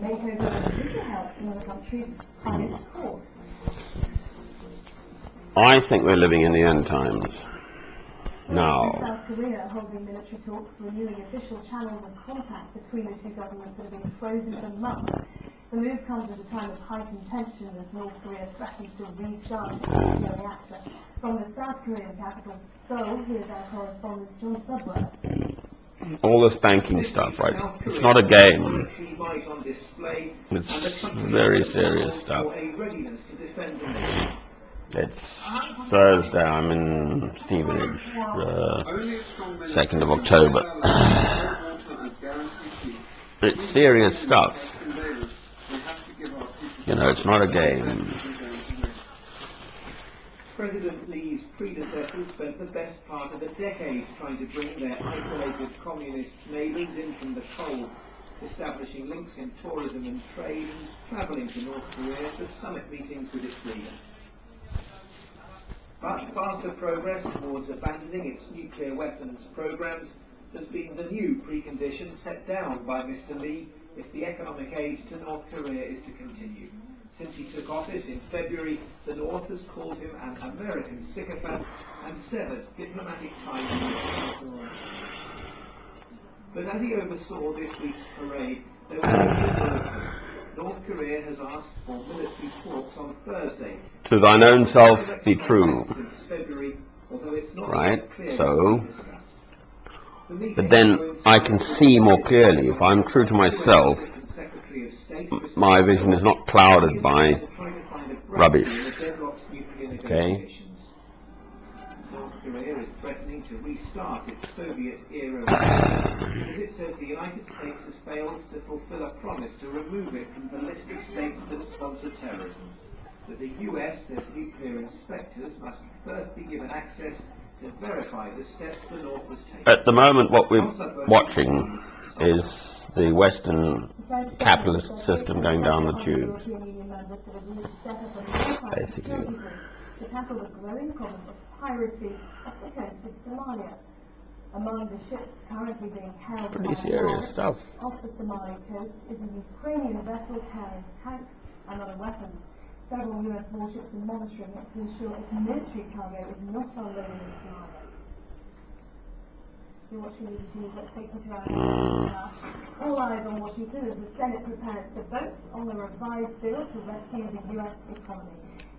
makeover would help in the country's highest court. I think we're living in the end times. Now, South Korea holding military talks, renewing official channels of contact between the two governments that have been frozen for months. The move comes at a time of heightened tension as North Korea threatens to restart its nuclear reactor. From the South Korean capital, Seoul, here's our correspondent John Subway. all this banking stuff, right? It's not a game. It's very serious stuff. It's Thursday, I'm in Stevenage, 2nd of October. It's serious stuff. You know, it's not a game. President Lee's predecessors spent the best part of a decade trying to bring their isolated communist neighbours in from the cold, establishing links in tourism and trade and travelling to North Korea for summit meetings with its leader. Much faster progress towards abandoning its nuclear weapons programs has been the new precondition set down by Mr. Lee if the economic aid to North Korea is to continue. Since he took office in February, the North has called him an American sycophant and severed diplomatic ties with North. But as he oversaw this week's parade, there was a North Korea has asked for military talks on Thursday. To thine own self be true. Right? So, but then I can see more clearly. If I'm true to myself, my vision is not clouded by rubbish. Okay? North Korea is threatening to restart its Soviet-era because it says the United States has failed to fulfill a promise to remove it from the list of states that sponsor terrorism. But the US says nuclear inspectors must first be given access to verify the steps the North has taken. At the moment, what we're watching is the Western capitalist system going down the tubes, basically. To tackle the growing problem of piracy off the coast of Somalia. Among the ships currently being held Pretty serious stuff. off the Somali coast is a Ukrainian vessel carrying tanks and other weapons. Several US warships are monitoring it to ensure its military cargo is not unloaded in Somalia. You're watching BBC News. Let's take you through our now. All eyes on Washington as the Senate prepares to vote on the revised bill to rescue the US economy.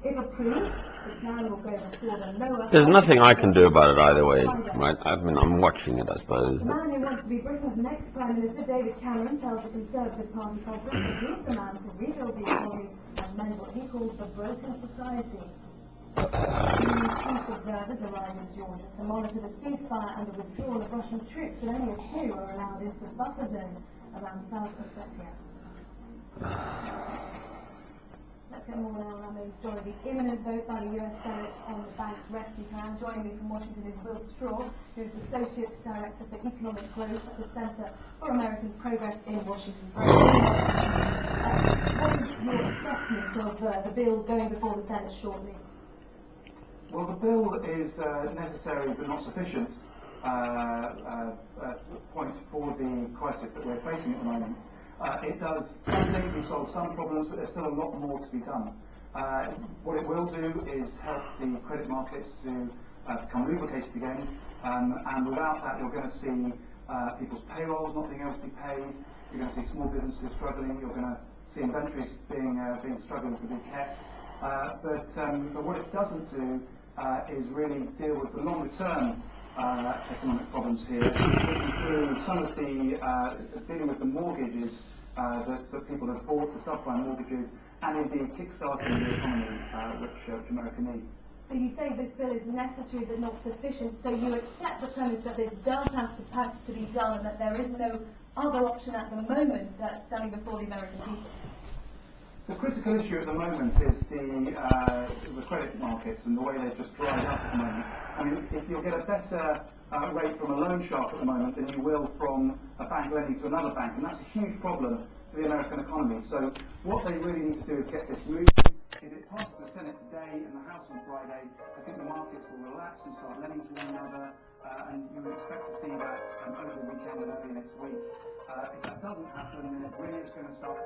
If approved, the plan will go before the lower... There's nothing I can do about it either way, right? I mean, I'm watching it, I suppose. The man who wants to be Britain's next Prime Minister, David Cameron, tells the Conservative Party conference that he's the man to rebuild the economy and mend what he calls the broken society. Peace observers arrived in Georgia to monitor the ceasefire and the withdrawal of Russian troops, but only a few are allowed into the buffer zone around South Ossetia. Let's get more now on the story. The imminent vote by the US Senate on the bank rescue plan. Joining me from Washington is Will Straw, who is Associate Director for Economic Growth at the Center for American Progress in Washington. What is your assessment of the bill going before the Senate shortly? Well, the bill is necessary but not sufficient point for the crisis that we're facing at the moment. It does some things, it solves some problems, but there's still a lot more to be done. What it will do is help the credit markets to become lubricated again, and without that you're going to see people's payrolls not being able to be paid, you're going to see small businesses struggling, you're going to see inventories being struggling to be kept. But what it doesn't do is really deal with the longer term economic problems here, which include some of the dealing with the mortgages that people have bought, the subprime mortgages, and indeed kickstarting the economy, which America needs. So you say this bill is necessary but not sufficient, so you accept the premise that this does have to be done and that there is no other option at the moment standing before the American people? The critical issue at the moment is the credit markets and the way they've just dried up at the moment. I mean, if you'll get a better rate from a loan shark at the moment than you will from a bank lending to another bank, and that's a huge problem for the American economy. So what they really need to do is get this moving. If it passes the Senate today and the House on Friday, I think the markets will relax and start lending to one another, and you would expect to see that over the weekend and early next week. If that doesn't happen, then it really is going to start